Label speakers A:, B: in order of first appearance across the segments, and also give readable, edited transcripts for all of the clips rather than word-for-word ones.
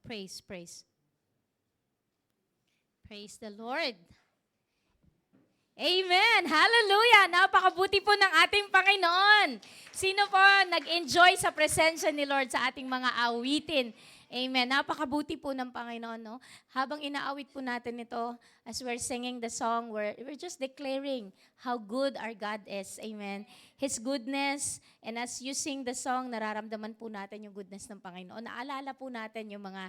A: Praise, praise. Praise the Lord. Amen! Hallelujah! Napakabuti po ng ating Panginoon. Sino po nag-enjoy sa presensya ni Lord sa ating mga awitin? Amen. Napakabuti po ng Panginoon, no? Habang inaawit po natin ito, as we're singing the song, we're just declaring how good our God is. Amen. His goodness, and as you sing the song, nararamdaman po natin yung goodness ng Panginoon. Naalala po natin yung mga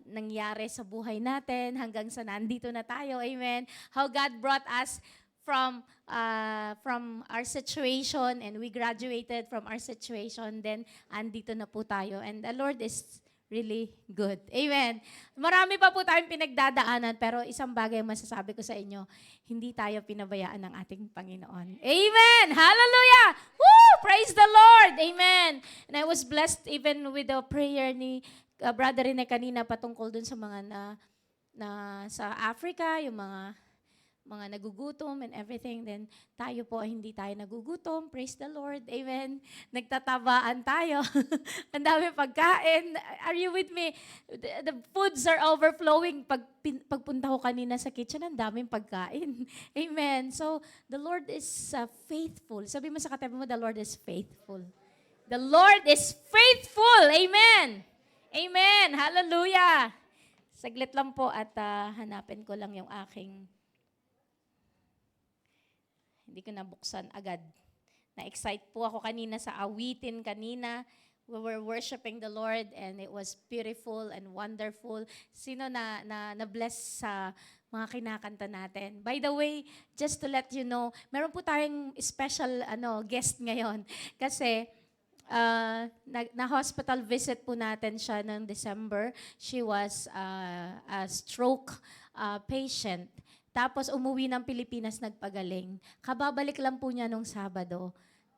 A: nangyari sa buhay natin hanggang sa nandito na tayo. Amen. How God brought us from our situation, and we graduated from our situation, then andito na po tayo. And the Lord is really good. Amen. Marami pa po tayong pinagdadaanan, pero isang bagay masasabi ko sa inyo, hindi tayo pinabayaan ng ating Panginoon. Amen! Hallelujah! Woo! Praise the Lord! Amen! And I was blessed even with the prayer ni Brother Rene kanina patungkol dun sa mga na sa Africa, yung mga nagugutom and everything, then tayo po ay hindi tayo nagugutom. Praise the Lord. Amen. Nagtatabaan tayo. Ang dami pagkain. Are you with me? The foods are overflowing. Pagpunta ko kanina sa kitchen, ang daming pagkain. Amen. So, the Lord is faithful. Sabi mo sa katabi mo, the Lord is faithful. The Lord is faithful. Amen. Amen. Hallelujah. Saglit lang po at hanapin ko lang yung aking... Hindi ko nabuksan agad. Na-excite po ako kanina sa awitin kanina. We were worshiping the Lord and it was beautiful and wonderful. Sino na-bless sa mga kinakanta natin? By the way, just to let you know, meron po tayong special guest ngayon. Kasi na-hospital visit po natin siya ng December. She was a stroke patient. Tapos umuwi ng Pilipinas, nagpagaling. Kababalik lang po niya nung Sabado.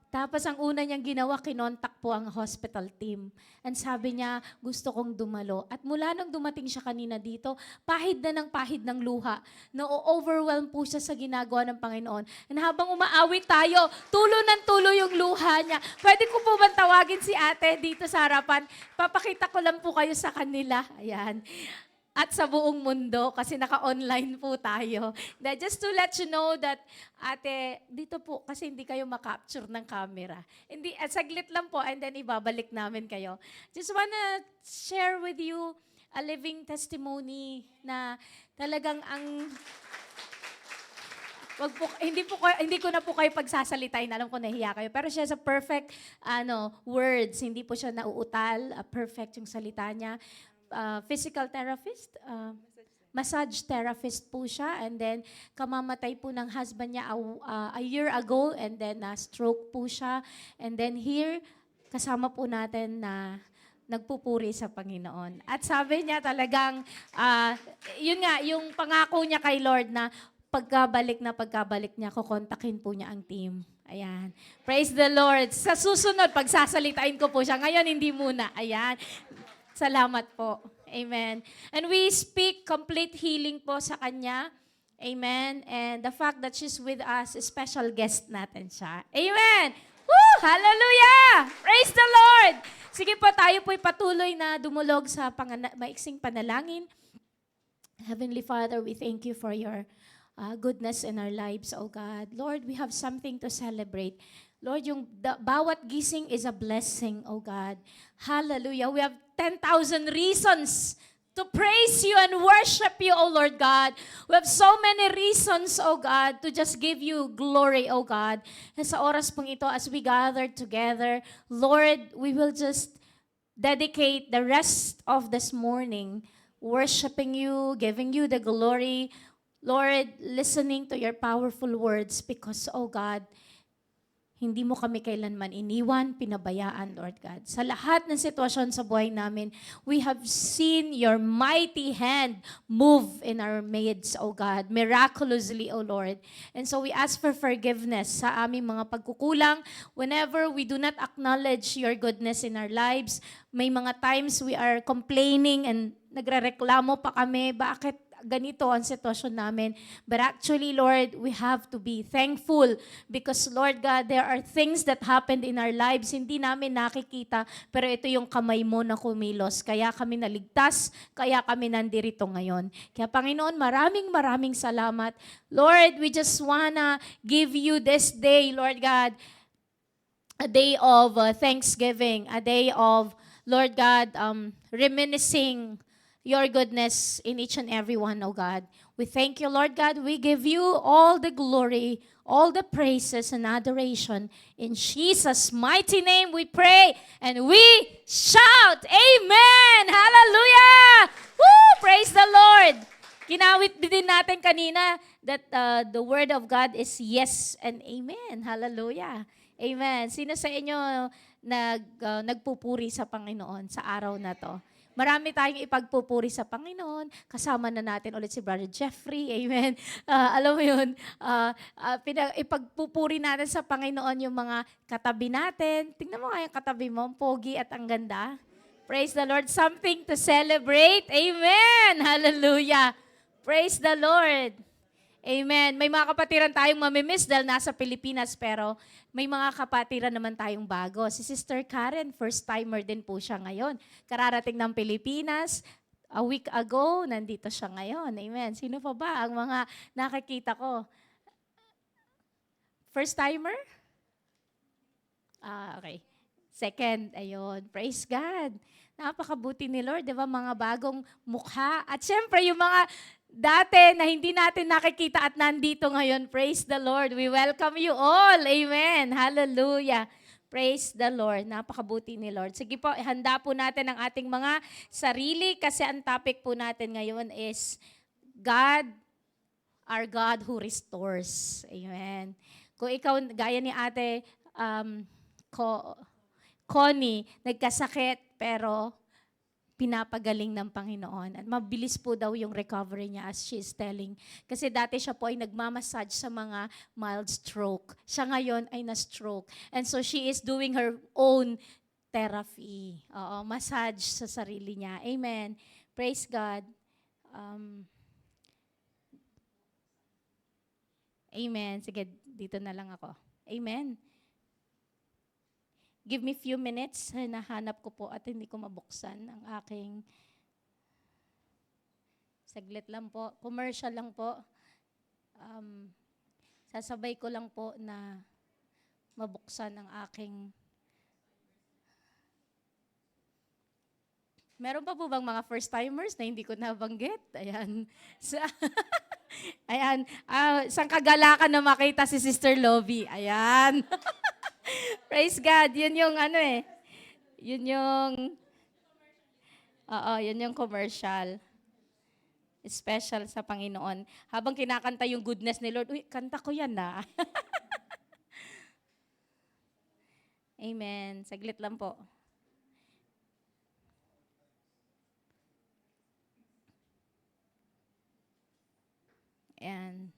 A: Tapos ang una niyang ginawa, kinontak po ang hospital team. And sabi niya, gusto kong dumalo. At mula nung dumating siya kanina dito, pahid ng luha. No-overwhelm po siya sa ginagawa ng Panginoon. And habang umaawit tayo, tulo ng tulo yung luha niya. Pwede ko po bang tawagin si ate dito sa harapan? Papakita ko lang po kayo sa kanila. Ayan. At sa buong mundo, kasi naka-online po tayo. Just to let you know that, ate, dito po, kasi hindi kayo makapture ng camera. Hindi, at saglit lang po, and then ibabalik namin kayo. Just wanna share with you a living testimony na talagang hindi ko na po kayo pagsasalitain. Alam ko nahiya kayo. Pero siya sa perfect words. Hindi po siya nauutal. Perfect yung salita niya. Physical therapist, massage therapist po siya, and then kamamatay po ng husband niya a year ago, and then stroke po siya, and then here, kasama po natin na nagpupuri sa Panginoon. At sabi niya talagang, yun nga, yung pangako niya kay Lord na pagkabalik niya, kukontakin po niya ang team. Ayan. Praise the Lord. Sa susunod, pagsasalitain ko po siya. Ngayon, hindi muna. Ayan. Salamat po. Amen. And we speak complete healing po sa kanya. Amen. And the fact that she's with us, special guest natin siya. Amen. Woo! Hallelujah! Praise the Lord! Sige po, tayo po'y patuloy na dumulog sa maiksing panalangin. Heavenly Father, we thank you for your goodness in our lives, O God. Lord, we have something to celebrate. Lord, bawat gising is a blessing, O God. Hallelujah. We have 10,000 reasons to praise you and worship you, O Lord God. We have so many reasons, O God, to just give you glory, O God. And sa oras pong ito, as we gather together, Lord, we will just dedicate the rest of this morning worshiping you, giving you the glory, Lord, listening to your powerful words because, oh God, hindi mo kami kailanman iniwan, pinabayaan, Lord God. Sa lahat ng sitwasyon sa buhay namin, we have seen your mighty hand move in our midst, O God, miraculously, O Lord. And so we ask for forgiveness sa aming mga pagkukulang. Whenever we do not acknowledge your goodness in our lives, may mga times we are complaining and nagrereklamo pa kami, bakit ganito ang sitwasyon namin. But actually, Lord, we have to be thankful because, Lord God, there are things that happened in our lives, hindi namin nakikita, pero ito yung kamay mo na kumilos. Kaya kami naligtas, kaya kami nandirito ngayon. Kaya Panginoon, maraming salamat. Lord, we just wanna give you this day, Lord God, a day of thanksgiving, a day of, Lord God, reminiscing your goodness in each and every one, oh God. We thank you, Lord God. We give you all the glory, all the praises and adoration. In Jesus' mighty name we pray and we shout, Amen! Hallelujah! Woo! Praise the Lord! Kinawit din natin kanina that the word of God is yes and amen. Hallelujah! Amen. Sino sa inyo nagpupuri sa Panginoon sa araw na to? Marami tayong ipagpupuri sa Panginoon. Kasama na natin ulit si Brother Jeffrey. Amen. Alam mo yun, ipagpupuri natin sa Panginoon yung mga katabi natin. Tingnan mo nga yung katabi mo, ang pogi at ang ganda. Praise the Lord. Something to celebrate. Amen. Hallelujah. Praise the Lord. Amen. May mga kapatiran tayong mamimiss dahil nasa Pilipinas, pero may mga kapatiran naman tayong bago. Si Sister Karen, first timer din po siya ngayon. Kararating ng Pilipinas. A week ago, nandito siya ngayon. Amen. Sino pa ba ang mga nakikita ko? First timer? Okay. Second, ayun. Praise God. Napakabuti ni Lord, di ba? Mga bagong mukha. At syempre, yung mga dati na hindi natin nakikita at nandito ngayon, praise the Lord. We welcome you all. Amen. Hallelujah. Praise the Lord. Napakabuti ni Lord. Sige po, handa po natin ang ating mga sarili kasi ang topic po natin ngayon is God, our God who restores. Amen. Kung ikaw, gaya ni Ate Connie, nagkasakit pero pinapagaling ng Panginoon. At mabilis po daw yung recovery niya as she is telling. Kasi dati siya po ay nagmamassage sa mga mild stroke. Siya ngayon ay na-stroke. And so she is doing her own therapy. Oo, massage sa sarili niya. Amen. Praise God. Amen. Sige, dito na lang ako. Amen. Give me few minutes. Nahanap ko po at hindi ko mabuksan ang aking... Saglit lang po. Commercial lang po. Sasabay ko lang po na mabuksan ang aking... Meron pa po bang mga first-timers na hindi ko nabanggit? Ayan. Ayan. Isang kagalakan na makita si Sister Lovie. Ayan. Praise God. Yun yung Yun yung... yun yung commercial. Special sa Panginoon. Habang kinakanta yung goodness ni Lord, uy, kanta ko yan na. Amen. Saglit lang po. Ayan.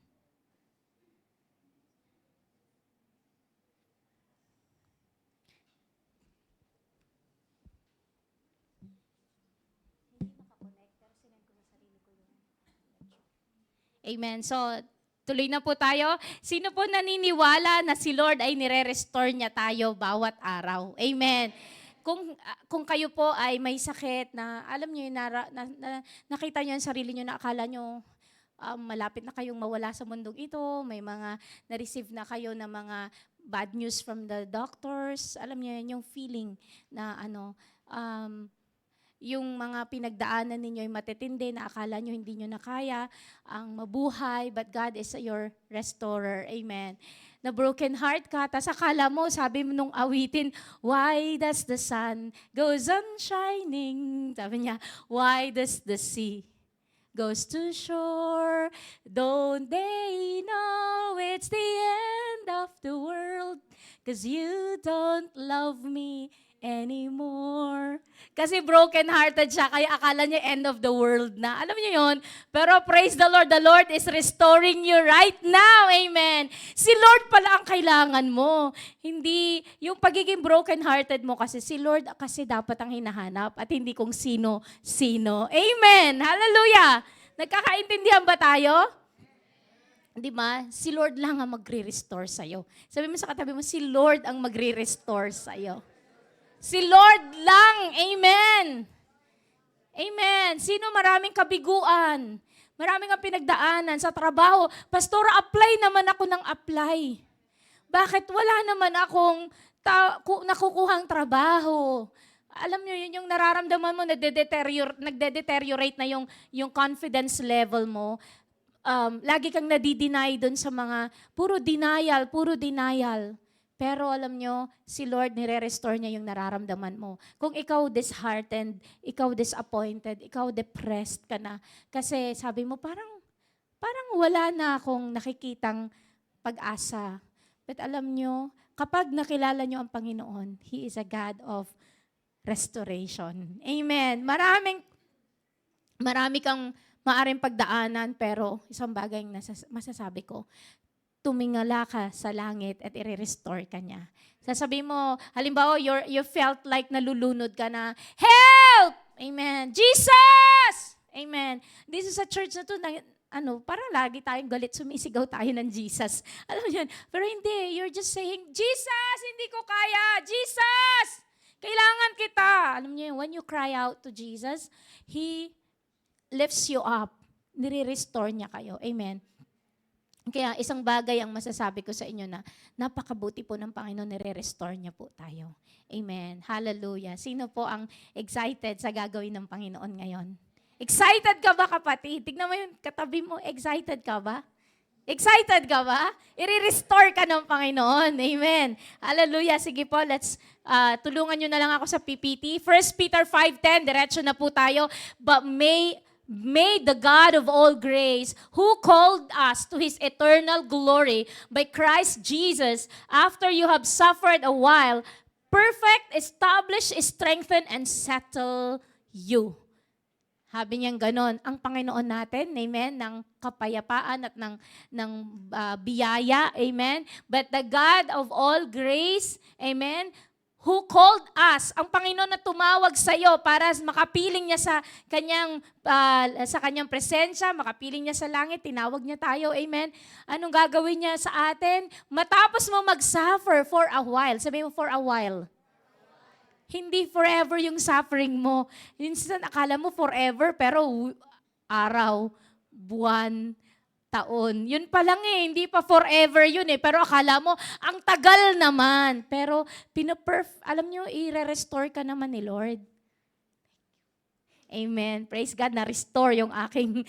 A: Amen. So, tuloy na po tayo. Sino po naniniwala na si Lord ay nire-restore niya tayo bawat araw? Amen. Kung kayo po ay may sakit na, alam niyo yun, nakita niyo yung sarili niyo na akala niyo malapit na kayong mawala sa mundong ito, may mga na-receive na kayo na mga bad news from the doctors, alam niyo yun, yung feeling na yung mga pinagdaanan ninyo ay matitindi na akala nyo hindi nyo na kaya ang mabuhay, but God is your restorer. Amen. Na broken heart ka, tas akala mo, sabi mo nung awitin, why does the sun goes on shining? Sabi niya, why does the sea goes to shore? Don't they know it's the end of the world? 'Cause you don't love me anymore. Kasi broken-hearted siya, kaya akala niya end of the world na. Alam niyo yun? Pero praise the Lord is restoring you right now. Amen. Si Lord pala ang kailangan mo. Hindi, yung pagiging broken-hearted mo kasi, si Lord kasi dapat ang hinahanap at hindi kung sino-sino. Amen. Hallelujah. Nagkakaintindihan ba tayo? Di ba? Si Lord lang ang magre-restore sa'yo. Sabi mo sa katabi mo, si Lord ang magre-restore sa'yo. Si Lord lang. Amen. Amen. Sino maraming kabiguan? Maraming ang pinagdaanan sa trabaho. Pastor, apply naman ako ng apply. Bakit wala naman akong nakukuhang trabaho? Alam nyo, yun yung nararamdaman mo, nagde-deteriorate na yung confidence level mo. Lagi kang nadi-deny dun sa mga, puro denial. Pero alam nyo, si Lord nire-restore niya yung nararamdaman mo. Kung ikaw disheartened, ikaw disappointed, ikaw depressed ka na, kasi sabi mo, parang wala na akong nakikitang pag-asa. But alam nyo, kapag nakilala nyo ang Panginoon, He is a God of restoration. Amen. Marami kang maaring pagdaanan, pero isang bagay na masasabi ko, tumingala ka sa langit at i-restore ka niya. Sasabihin mo, halimbawa, you felt like nalulunod ka na, help! Amen. Jesus! Amen. This is a church na to, parang lagi tayong galit, sumisigaw tayo ng Jesus. Alam mo yun? Pero hindi, you're just saying, Jesus, hindi ko kaya! Jesus! Kailangan kita. Alam niyo yun, when you cry out to Jesus, He lifts you up. Nire-restore niya kayo. Amen. Kaya isang bagay ang masasabi ko sa inyo na napakabuti po ng Panginoon, nire-restore niya po tayo. Amen. Hallelujah. Sino po ang excited sa gagawin ng Panginoon ngayon? Excited ka ba, kapatid? Tignan mo yung katabi mo, excited ka ba? Excited ka ba? I-restore ka ng Panginoon. Amen. Hallelujah. Sige po, let's tulungan nyo na lang ako sa PPT. 1 Peter 5:10, diretso na po tayo. But may the God of all grace, who called us to His eternal glory by Christ Jesus, after you have suffered a while, perfect, establish, strengthen, and settle you. Sabi niyang ganon, ang Panginoon natin, amen, ng kapayapaan at ng biyaya, amen. But the God of all grace, amen, who called us, ang Panginoon na tumawag sa iyo para makapiling niya sa kanyang presensya, makapiling niya sa langit, tinawag niya tayo, amen. Anong gagawin niya sa atin? Matapos mo mag-suffer for a while, sabi mo for a while. Hindi forever yung suffering mo. Minsan akala mo forever, pero araw, buwan, taon. Yun pa lang hindi pa forever yun Pero akala mo, ang tagal naman. Pero alam nyo, i-restore ka naman ni Lord. Amen. Praise God, na-restore yung aking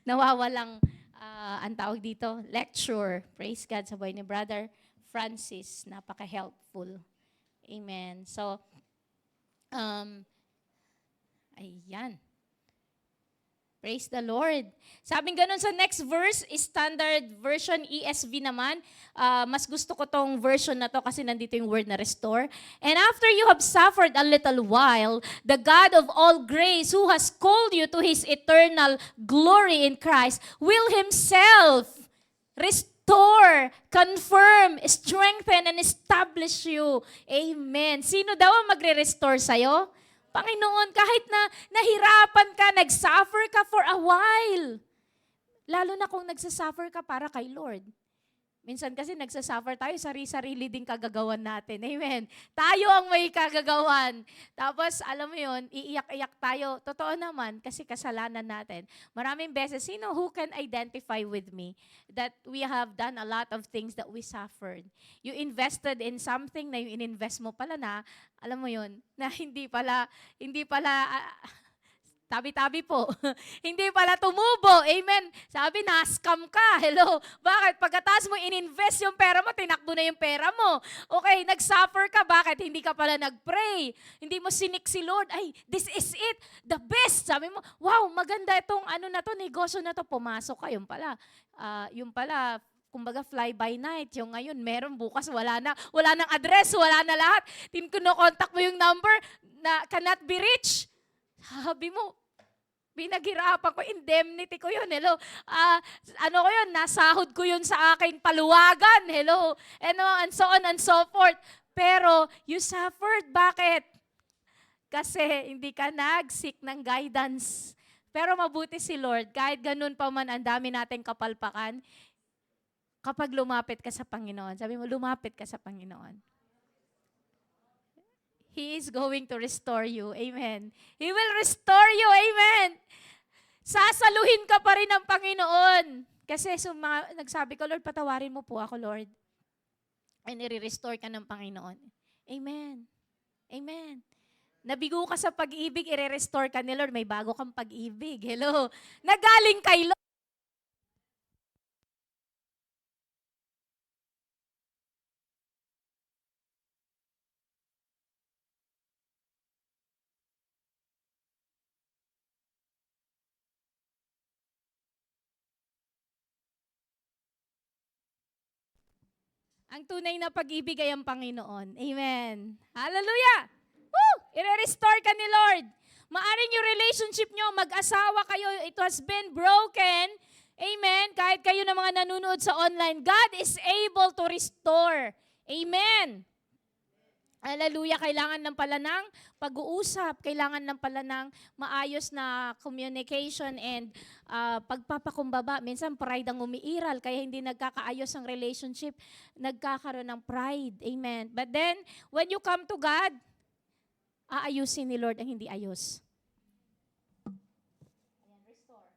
A: nawawalang, ang tawag dito, lecture. Praise God sa buhay ni Brother Francis. Napaka-helpful. Amen. So, ayan. Praise the Lord. Sabing ganun sa next verse, standard version ESV naman. Mas gusto ko tong version na to kasi nandito yung word na restore. And after you have suffered a little while, the God of all grace, who has called you to His eternal glory in Christ, will Himself restore, confirm, strengthen, and establish you. Amen. Sino daw ang magre-restore sa'yo? Panginoon, kahit na nahirapan ka, nagsuffer ka for a while. Lalo na kung nagsasuffer ka para kay Lord. Minsan kasi nagsasuffer tayo, sarili-sarili din kagagawan natin. Amen. Tayo ang may kagagawan. Tapos, alam mo yun, iiyak-iyak tayo. Totoo naman, kasi kasalanan natin. Maraming beses, who can identify with me that we have done a lot of things that we suffered? You invested in something na yung ininvest mo pala na, alam mo yun, na hindi pala, tabi-tabi po. Hindi pala tumubo. Amen. Sabi, na-scam ka. Hello. Bakit? Pagkatapos mo ininvest yung pera mo, tinakbo na yung pera mo. Okay, nag-suffer ka. Bakit? Hindi ka pala nag-pray. Hindi mo sinik si Lord. Ay, this is it. The best. Sabi mo, wow, maganda itong negosyo na to. Pumasok ka. Yung pala, kumbaga fly by night. Yung ngayon, meron, bukas, wala na. Wala nang address, wala na lahat. Kinukontak mo yung number na cannot be reached. Sabi mo, pinaghirapan ko, indemnity ko yun, hello. Nasahod ko yun sa aking paluwagan, hello. And so on and so forth. Pero, you suffered. Bakit? Kasi hindi ka nag-seek ng guidance Pero mabuti si Lord, kahit ganun pa man ang dami nating kapalpakan, kapag lumapit ka sa Panginoon, sabi mo, lumapit ka sa Panginoon. He is going to restore you. Amen. He will restore you. Amen. Sasaluhin ka pa rin ng Panginoon. Kasi nagsabi ko, Lord, patawarin mo po ako, Lord. And i-restore ka ng Panginoon. Amen. Amen. Nabigo ka sa pag-ibig, i-restore ka ni Lord. May bago kang pag-ibig. Hello. Nagaling kay Lord. Ang tunay na pag-ibig ay ang Panginoon. Amen. Hallelujah! Woo! I-restore ka ni Lord. Maaring yung relationship nyo, mag-asawa kayo, it has been broken. Amen. Kahit kayo na mga nanonood sa online, God is able to restore. Amen. Hallelujah. Kailangan ng pala ng pag-uusap. Kailangan ng pala ng maayos na communication and pagpapakumbaba. Minsan pride ang umiiral, kaya hindi nagkakaayos ang relationship. Nagkakaroon ng pride. Amen. But then, when you come to God, aayusin ni Lord ang hindi ayos. Ayan, restore.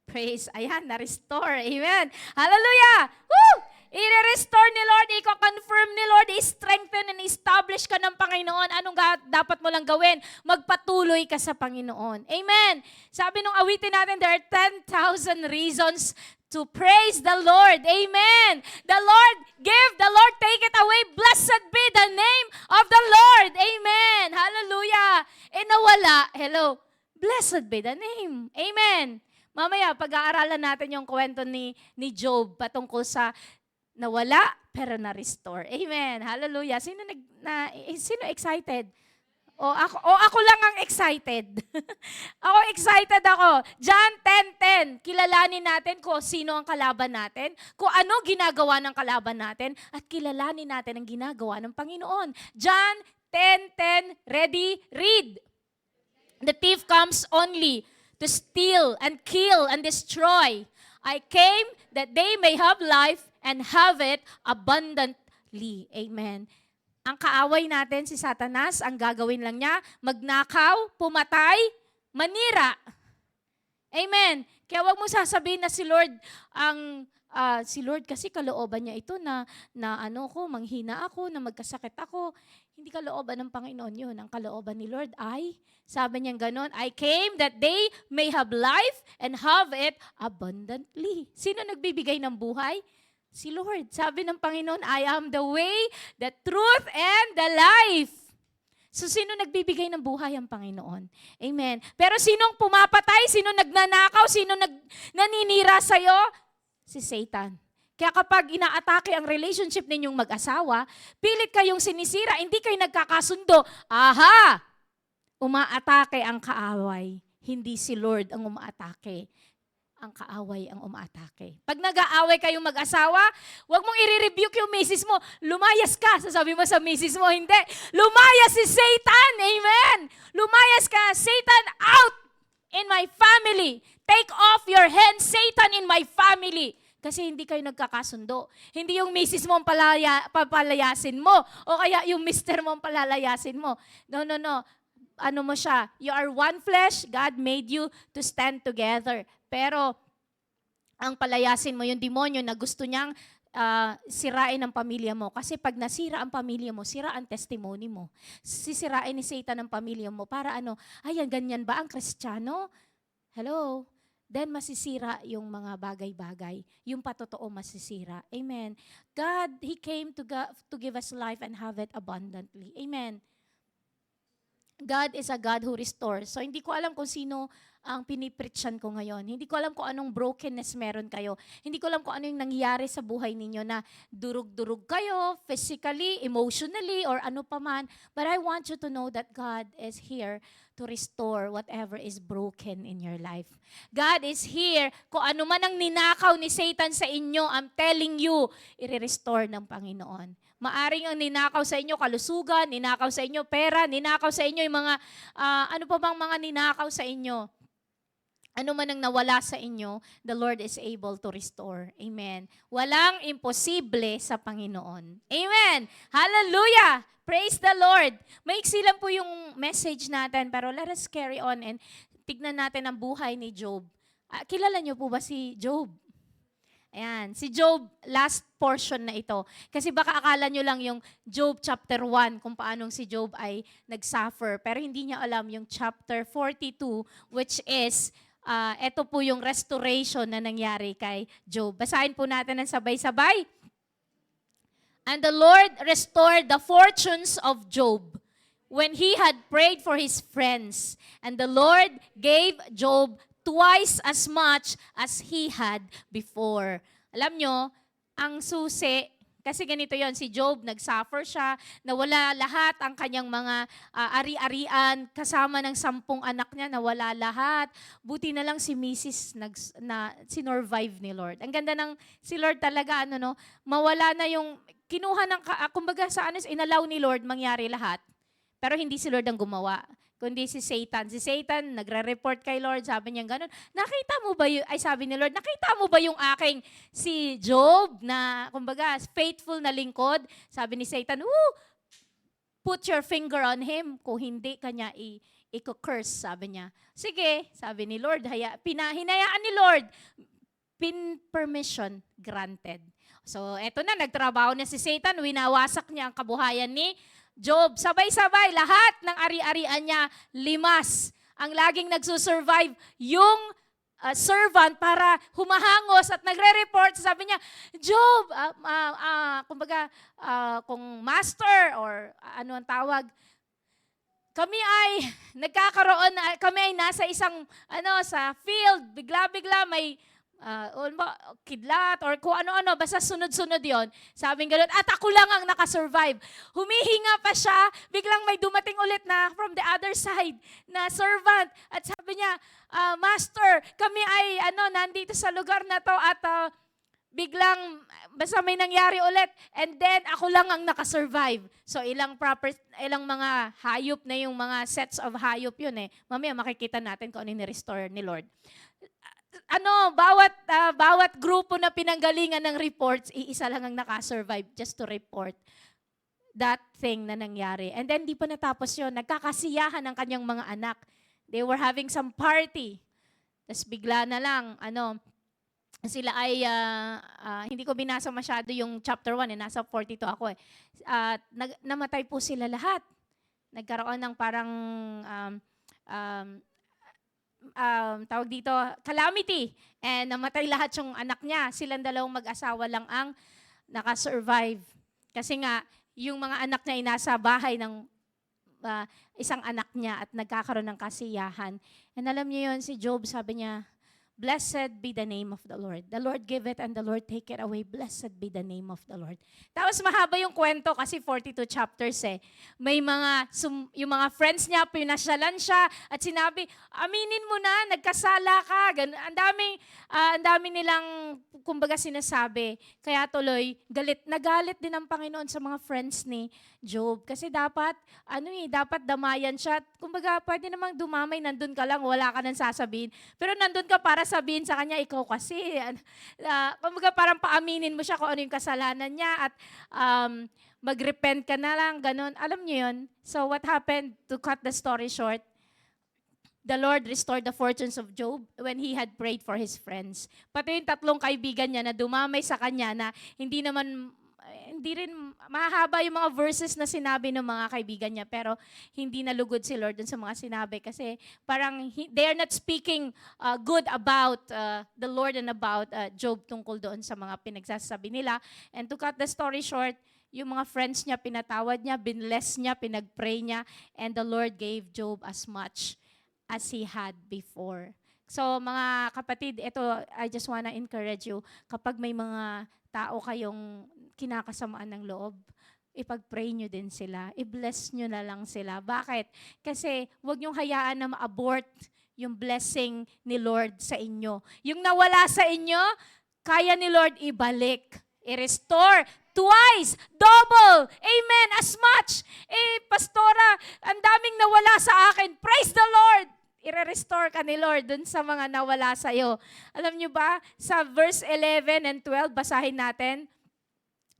A: Praise. Ayan, na-restore. Amen. Hallelujah. Woo! I-restore ni Lord, i-confirm ni Lord, i-strengthen and establish ka ng Panginoon. Anong dapat mo lang gawin? Magpatuloy ka sa Panginoon. Amen. Sabi nung awitin natin, there are 10,000 reasons to praise the Lord. Amen. The Lord give, the Lord take it away. Blessed be the name of the Lord. Amen. Hallelujah. Nawala. Hello. Blessed be the name. Amen. Mamaya, pag-aaralan natin yung kwento ni Job patungkol sa nawala, pero na-restore. Amen. Hallelujah. Sino excited? Ako lang ang excited. Excited ako. John 10:10. Kilalanin natin kung sino ang kalaban natin, kung ano ginagawa ng kalaban natin, at kilalanin natin ang ginagawa ng Panginoon. John 10:10. Ready? Read. The thief comes only to steal and kill and destroy. I came that they may have life and have it abundantly. Amen. Ang kaaway natin, si Satanas, ang gagawin lang niya, magnakaw, pumatay, manira. Amen. Kaya wag mo sasabihin na si Lord, si Lord kasi kalooban niya ito na manghina ako, na magkasakit ako. Hindi kalooban ng Panginoon yun. Ang kalooban ni Lord ay, sabi niya ganon, I came that they may have life and have it abundantly. Sino nagbibigay ng buhay? Si Lord. Sabi ng Panginoon, I am the way, the truth, and the life. So, sino nagbibigay ng buhay? Ang Panginoon. Amen. Pero sinong pumapatay? Sino nagnanakaw? Sino naninira sa'yo? Si Satan. Kaya kapag inaatake ang relationship ninyong mag-asawa, pilit kayong sinisira, hindi kayo nagkakasundo. Aha! Umaatake ang kaaway. Hindi si Lord ang umaatake. Ang kaaway ang umaatake. Pag nag-aaway kayong mag-asawa, huwag mong i-rebuke yung misis mo. Lumayas ka. Sasabi mo sa misis mo, hindi. Lumayas si Satan. Amen. Lumayas ka. Satan, out in my family. Take off your hand, Satan, in my family. Kasi hindi kayo nagkakasundo. Hindi yung misis mo ang papalayasin mo. O kaya yung mister mo ang palalayasin mo. No. Ano mo siya? You are one flesh. God made you to stand together. Pero ang palayasin mo yung demonyo na gusto niyang sirain ang pamilya mo. Kasi pag nasira ang pamilya mo, sira ang testimony mo. Sisirain ni Satan ang pamilya mo para ayan, ganyan ba ang Kristiyano? Hello? Then masisira yung mga bagay-bagay. Yung patotoo masisira. Amen. God, He came to give us life and have it abundantly. Amen. God is a God who restores. So hindi ko alam kung sino ang pinipreachan ko ngayon. Hindi ko alam kung anong brokenness meron kayo. Hindi ko alam kung ano yung nangyayari sa buhay ninyo na durug-durug kayo, physically, emotionally, or ano pa man. But I want you to know that God is here to restore whatever is broken in your life. God is here. Kung ano man ang ninakaw ni Satan sa inyo, I'm telling you, i-restore ng Panginoon. Maaring ang ninakaw sa inyo kalusugan, ninakaw sa inyo pera, ninakaw sa inyo yung mga, ano pa bang mga ninakaw sa inyo. Ano man ang nawala sa inyo, the Lord is able to restore. Amen. Walang imposible sa Panginoon. Amen. Hallelujah. Praise the Lord. Maiksi lang po yung message natin, pero let us carry on and tignan natin ang buhay ni Job. Kilala niyo po ba si Job? Ayan, si Job, last portion na ito. Kasi baka akala nyo lang yung Job chapter 1, kung paanong si Job ay nag-suffer. Pero hindi niya alam yung chapter 42, which is, ito po yung restoration na nangyari kay Job. Basahin po natin ng sabay-sabay. And the Lord restored the fortunes of Job when he had prayed for his friends. And the Lord gave Job twice as much as he had before. Alam nyo, ang susi, kasi ganito yon, si Job, nag-suffer siya, nawala lahat ang kanyang mga ari-arian, kasama ng 10 anak niya, nawala lahat. Buti na lang si Mrs. sinorvive ni Lord. Ang ganda ng, si Lord talaga, mawala na yung, kinuha ng, kumbaga sa inalaw ni Lord mangyari lahat. Pero hindi si Lord ang gumawa, kundi si Satan. Si Satan, nagre-report kay Lord, sabi niya gano'n, nakita mo ba yung, sabi ni Lord, nakita mo ba yung aking si Job na, kumbaga, faithful na lingkod? Sabi ni Satan, put your finger on him, kung hindi kanya i-curse, sabi niya. Sige, sabi ni Lord, hinayaan ni Lord, permission granted. So, eto na, nagtrabaho na si Satan, winawasak niya ang kabuhayan ni Job. Sabay-sabay, lahat ng ari-arian niya, limas. Ang laging nagsusurvive, yung servant para humahangos at nagre-report. Sabi niya, Job, kumbaga, kung master or ano ang tawag, kami ay nagkakaroon, kami ay nasa isang, sa field, bigla-bigla may kidlat or kung ano-ano, basta sunod-sunod yon. Sabing gano'n, at ako lang ang nakasurvive. Humihinga pa siya, biglang may dumating ulit na from the other side na servant. At sabi niya, Master, kami ay nandito sa lugar na to at biglang, basta may nangyari ulit, and then ako lang ang nakasurvive. So ilang mga hayop na yung mga sets of hayop yun eh. Mamaya makikita natin kung ano yung restore ni Lord. Bawat grupo na pinanggalingan ng reports, iisa lang ang nakasurvive just to report that thing na nangyari. And then di pa natapos yun, nagkakasiyahan ang kanyang mga anak. They were having some party. Tapos bigla na lang, sila ay, hindi ko binasa masyado yung chapter 1, nasa 42 ako eh. Namatay po sila lahat. Nagkaroon ng parang, tawag dito, calamity. And namatay lahat yung anak niya. Silang dalawang mag-asawa lang ang nakasurvive. Kasi nga, yung mga anak niya ay nasa bahay ng isang anak niya at nagkakaroon ng kasiyahan. And alam niyo yun, si Job, sabi niya, blessed be the name of the Lord. The Lord give it and the Lord take it away. Blessed be the name of the Lord. Tapos mahaba yung kwento kasi 42 chapters eh. May yung mga friends niya, pinasyalan siya at sinabi, aminin mo na, nagkasala ka. Ang dami nilang, kumbaga sinasabi. Kaya tuloy, nagalit din ang Panginoon sa mga friends ni Job. Kasi dapat damayan siya. Kumbaga, pwede namang dumamay, nandun ka lang, wala ka nang sasabihin. Pero nandun ka para sabihin sa kanya, ikaw kasi. Kumbaga, parang paaminin mo siya kung ano yung kasalanan niya at mag-repent ka na lang, ganun. Alam niyo yun? So, what happened, to cut the story short, the Lord restored the fortunes of Job when he had prayed for his friends. Pati yung 3 kaibigan niya na dumamay sa kanya na hindi rin mahaba yung mga verses na sinabi ng mga kaibigan niya, pero hindi nalugod si Lord dun sa mga sinabi kasi parang they are not speaking good about the Lord and about Job tungkol doon sa mga pinagsasabi nila. And to cut the story short, yung mga friends niya, pinatawad niya, binless niya, pinagpray niya, and the Lord gave Job as much as he had before. So mga kapatid, ito, I just wanna encourage you, kapag may mga tao kayong kinakasamaan ng loob, ipag-pray nyo din sila. I-bless nyo na lang sila. Bakit? Kasi huwag nyo hayaan na ma-abort yung blessing ni Lord sa inyo. Yung nawala sa inyo, kaya ni Lord ibalik. I-restore twice, double, amen, as much. Pastora, ang daming nawala sa akin. Praise the Lord! I-restore ka ni Lord dun sa mga nawala sa'yo. Alam nyo ba, sa verse 11 and 12, basahin natin.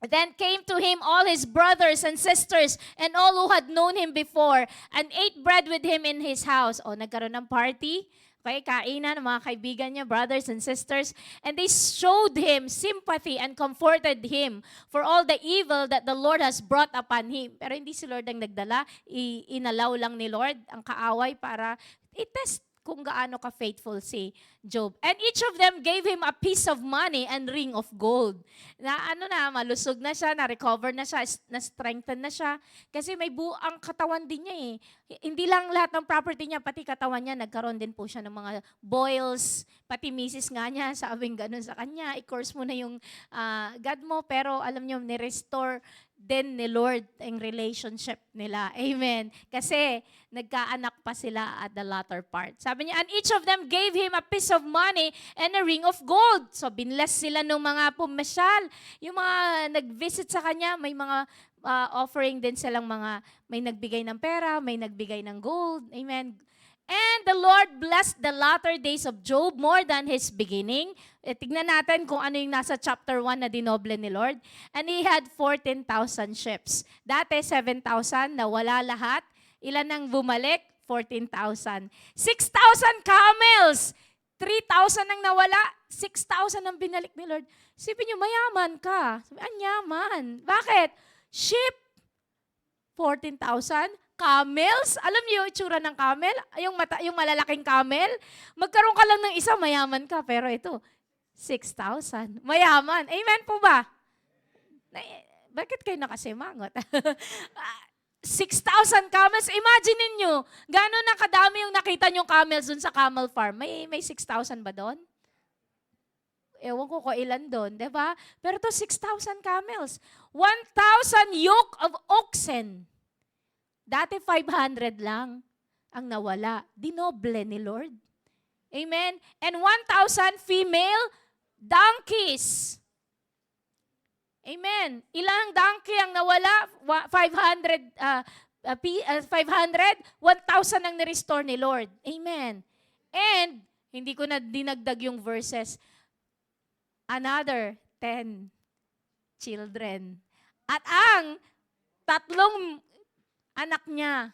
A: Then came to him all his brothers and sisters and all who had known him before and ate bread with him in his house. O, nagkaroon ng party. Okay, kainan ng mga kaibigan niya, brothers and sisters. And they showed him sympathy and comforted him for all the evil that the Lord has brought upon him. Pero hindi si Lord ang nagdala. Inalaw lang ni Lord ang kaaway para i-test kung gaano ka-faithful si Job. And each of them gave him a piece of money and ring of gold. Malusog na siya, na-recover na siya, na-strengthen na siya. Kasi may buang katawan din niya eh. Hindi lang lahat ng property niya, pati katawan niya, nagkaroon din po siya ng mga boils, pati misis nga niya, sabing ganun sa kanya, i-curse mo na yung God mo, pero alam niyo, ni-restore din ni Lord ang relationship nila. Amen. Kasi nagkaanak pa sila at the latter part. Sabi niya, and each of them gave him a piece of money and a ring of gold. So binless sila ng mga pumasyal. Yung mga nag-visit sa kanya, may mga offering din silang may nagbigay ng pera, may nagbigay ng gold. Amen. And the Lord blessed the latter days of Job more than his beginning. Tignan natin kung ano yung nasa chapter 1 na dinoble ni Lord. And he had 14,000 ships. Dati 7,000 na wala lahat. Ilan ang bumalik? 14,000. 6,000 camels. 3,000 ang nawala. 6,000 ang binalik ni Lord. Sipin niyo, mayaman ka. Sabi, yaman. Bakit? Ship, 14,000. Camels, alam niyo yung itsura ng camel? Yung malalaking camel? Magkaroon ka lang ng isa, mayaman ka. Pero ito, 6,000. Mayaman. Amen po ba? Bakit kayo nakasimangot? 6,000 camels. Imagine niyo, gano'n na kadami yung nakita niyong camels dun sa camel farm. May 6,000 ba doon? Ewan ko kung ilan doon, di ba? Pero to 6,000 camels. 1,000 yoke of oxen. Dati 500 lang ang nawala. Dinoble ni Lord. Amen? And 1,000 female donkeys. Amen. Ilang donkey ang nawala? 500, 1,000 ang nirestore ni Lord. Amen. And, hindi ko na dinagdag yung verses. Another 10 children. At ang tatlong anak niya,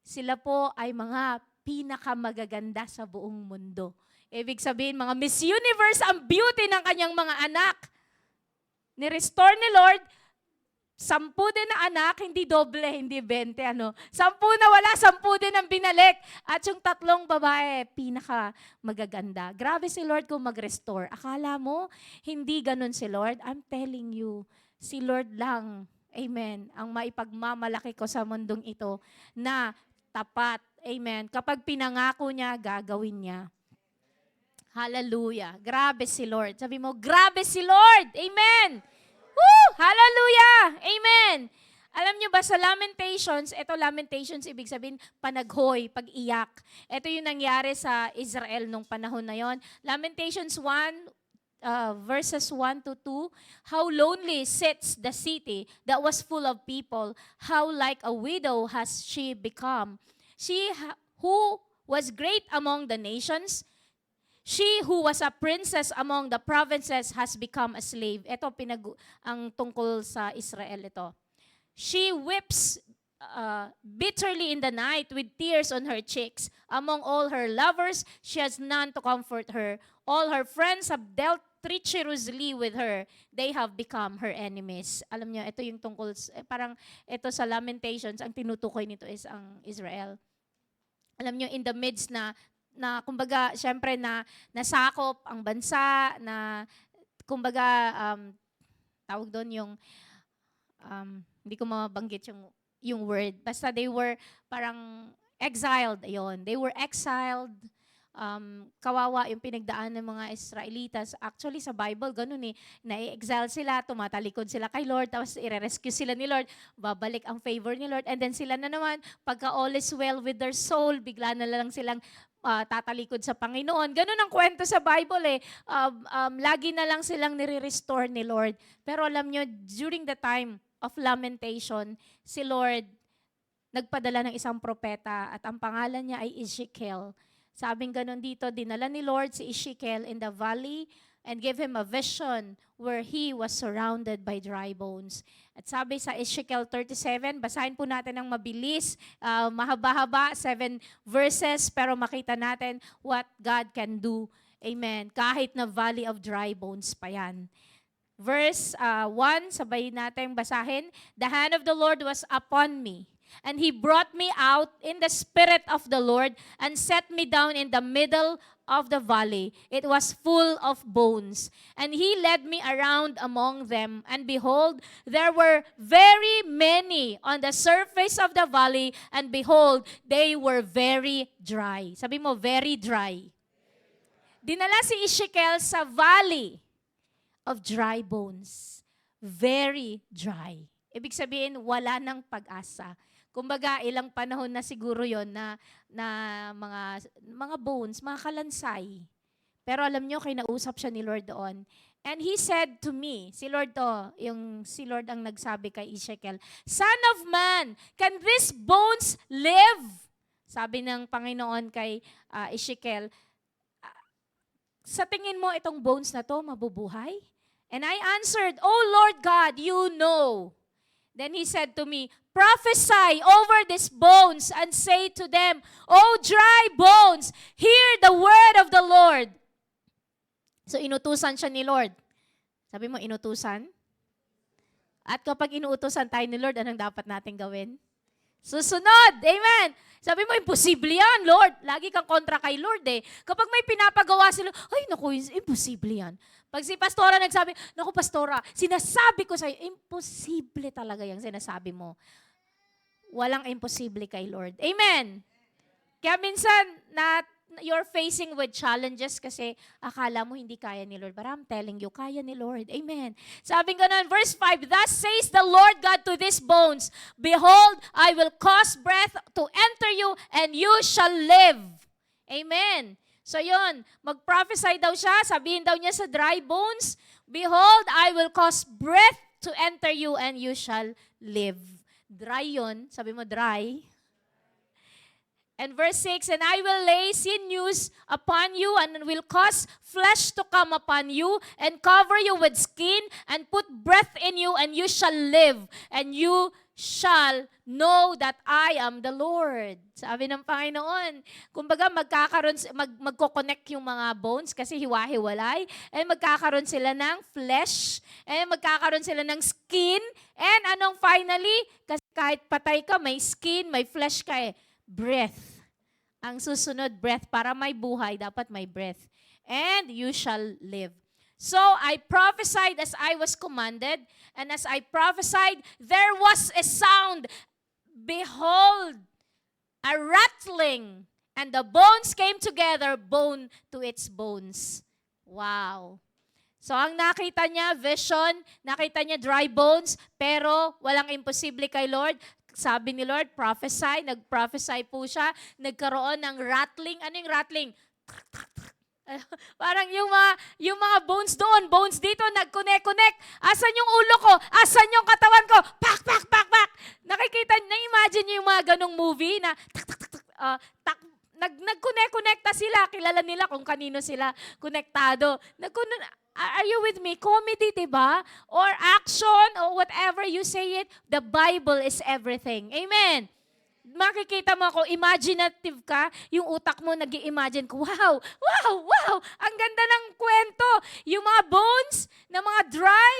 A: sila po ay mga pinakamagaganda sa buong mundo. Ibig sabihin, mga Miss Universe ang beauty ng kanyang mga anak. Ni-restore ni Lord, 10 din na anak, hindi doble, hindi 20, 10 na wala, 10 din ang binalik. At yung 3 babae, pinakamagaganda. Grabe si Lord kung mag-restore. Akala mo, hindi ganun si Lord? I'm telling you, si Lord lang, amen, ang maipagmamalaki ko sa mundong ito na tapat. Amen. Kapag pinangako niya, gagawin niya. Hallelujah. Grabe si Lord. Sabi mo, grabe si Lord. Amen. Woo! Hallelujah. Amen. Alam niyo ba sa Lamentations, Lamentations, ibig sabihin, panaghoy, pag-iyak. Ito yung nangyari sa Israel nung panahon na yon. Lamentations 1, verses 1 to 2, how lonely sits the city that was full of people, how like a widow has she become. She who was great among the nations, she who was a princess among the provinces has become a slave. Ito ang tungkol sa Israel ito. She weeps bitterly in the night with tears on her cheeks. Among all her lovers, she has none to comfort her. All her friends have dealt treacherously with her. They have become her enemies. Alam niyo, ito yung tungkol, parang ito sa Lamentations, ang tinutukoy nito is ang Israel. Alam niyo, in the midst na kumbaga, syempre nasakop ang bansa, na kumbaga, tawag doon yung, hindi ko mabanggit yung word. Basta they were parang exiled. Ayun. They were exiled. Kawawa yung pinagdaan ng mga Israelitas. Actually, sa Bible, ganun eh. Na-exile sila, tumatalikod sila kay Lord, tapos i-rescue sila ni Lord, babalik ang favor ni Lord, and then sila na naman, pagka all is well with their soul, bigla na lang silang tatalikod sa Panginoon. Ganun ang kwento sa Bible eh. Lagi na lang silang nire-restore ni Lord. Pero alam nyo, during the time of lamentation, si Lord nagpadala ng isang propeta at ang pangalan niya ay Ezekiel. Sabing ganun dito, dinala ni Lord si Ezekiel in the valley and gave him a vision where he was surrounded by dry bones. At sabi sa Ezekiel 37, basahin po natin ng mabilis, mahaba-haba, 7 verses, pero makita natin what God can do. Amen. Kahit na valley of dry bones pa yan. Verse 1, sabay natin basahin. The hand of the Lord was upon me, and He brought me out in the spirit of the Lord and set me down in the middle of the valley. It was full of bones. And He led me around among them. And behold, there were very many on the surface of the valley. And behold, they were very dry. Sabi mo, very dry. Dinala si Ezekiel sa valley of dry bones. Very dry. Ibig sabihin, wala ng pag-asa. Kumbaga, ilang panahon na siguro yon na mga bones, mga kalansay. Pero alam nyo, kinausap siya ni Lord doon. And He said to me, si Lord si Lord ang nagsabi kay Ezekiel, Son of man, can these bones live? Sabi ng Panginoon kay Ezekiel, sa tingin mo itong bones na to mabubuhay? And I answered, Oh Lord God, you know. Then He said to me, prophesy over these bones and say to them, O dry bones, hear the word of the Lord. So inutusan siya ni Lord. Sabi mo, inutusan? At kapag inuutosan tayo ni Lord, anong dapat natin gawin? Susunod. Amen. Sabi mo, imposible yan, Lord. Lagi kang kontra kay Lord eh. Kapag may pinapagawa sila, ay naku, imposible yan. Pag si Pastora nagsabi, naku Pastora, sinasabi ko sa'yo, imposible talaga yung sinasabi mo. Walang imposible kay Lord. Amen. Kaya minsan, you're facing with challenges kasi akala mo hindi kaya ni Lord. But I'm telling you, kaya ni Lord. Amen. Sabi ko na, verse 5, Thus says the Lord God to these bones, Behold, I will cause breath to enter you, and you shall live. Amen. So yun, mag-prophesy daw siya, sabihin daw niya sa dry bones, Behold, I will cause breath to enter you, and you shall live. Dry yun. Sabi mo, dry. And verse 6, And I will lay sinews upon you, and will cause flesh to come upon you, and cover you with skin, and put breath in you, and you shall live, and you shall know that I am the Lord. Sabi ng Panginoon. Kumbaga, magko-connect yung mga bones kasi hiwa-hiwalay, and magkakaroon sila ng flesh, and magkakaroon sila ng skin, and anong finally? Kasi kahit patay ka, may skin, may flesh ka eh. Breath. Ang susunod, breath. Para may buhay, dapat may breath. And you shall live. So I prophesied as I was commanded, and as I prophesied, there was a sound. Behold, a rattling, and the bones came together, bone to its bones. Wow. So ang nakita niya, vision, nakita niya dry bones, pero walang imposible kay Lord. Sabi ni Lord, prophesy, nag-prophesy po siya, nagkaroon ng rattling. Ano yung rattling? Parang yung mga bones doon, bones dito, nag-connect. Asan yung ulo ko? Asan yung katawan ko? Pak, pak, pak, pak. Nakikita, na-imagine niyo yung mga ganong movie na nag-connect-connecta sila. Kilala nila kung kanino sila konektado. Are you with me? Comedy, diba? Or action, or whatever you say it, the Bible is everything. Amen. Makikita mo ako, imaginative ka, yung utak mo nag-i-imagine ko, wow, ang ganda ng kwento. Yung mga bones na mga dry,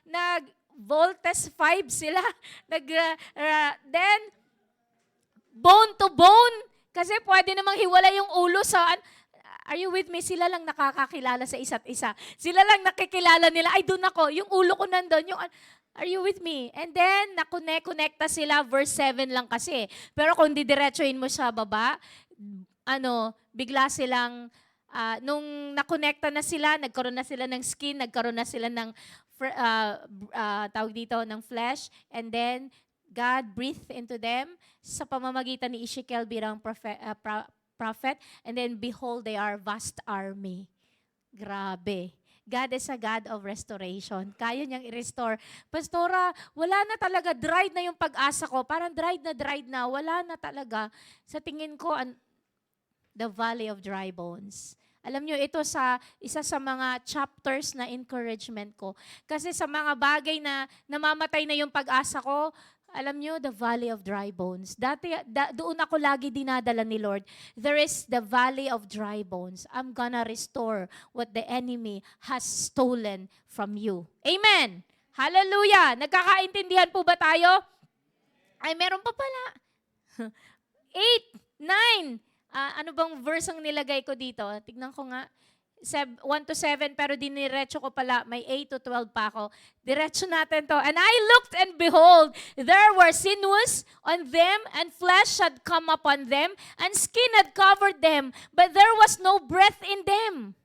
A: nag-voltes 5 sila, then, bone to bone, kasi pwede namang hiwalay yung ulo sa, are you with me? Sila lang nakakakilala sa isa't isa. Sila lang nakikilala nila, ay doon ako, yung ulo ko nandun, are you with me? And then, nakonekta sila, verse 7 lang kasi. Pero kung didiretsuhin mo sa baba, bigla silang, nung nakonekta na sila, nagkaroon na sila ng skin, nagkaroon na sila ng, tawag dito, ng flesh, and then, God breathed into them sa pamamagitan ni Ezekiel bilang prophet. And then, behold, they are vast army. Grabe. God is a God of restoration. Kaya niyang i-restore. Pastora, wala na talaga. Dried na yung pag-asa ko. Parang dried na. Wala na talaga. Sa tingin ko, the valley of dry bones. Alam niyo, ito isa sa mga chapters na encouragement ko. Kasi sa mga bagay na namamatay na yung pag-asa ko, alam niyo, the valley of dry bones. Doon ako lagi dinadala ni Lord. There is the valley of dry bones. I'm gonna restore what the enemy has stolen from you. Amen! Hallelujah! Nagkakaintindihan po ba tayo? Ay, meron pa pala. 8, 9. Ano bang verse ang nilagay ko dito? Tignan ko nga. 1 to 7, pero diniretso ko pala, may 8 to 12 pa ako. Diretso natin to. And I looked, and behold, there were sinews on them, and flesh had come upon them, and skin had covered them, but there was no breath in them.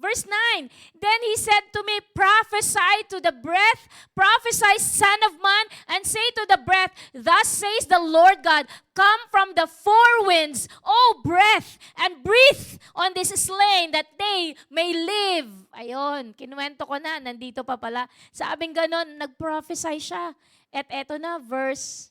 A: Verse 9, then he said to me, prophesy to the breath, prophesy, son of man, and say to the breath, thus says the Lord God, come from the four winds, O breath, and breathe on this slain that they may live. Ayon, kinuwento ko na, nandito pa pala. Sabing ganon, nag-prophesy siya. At eto na, verse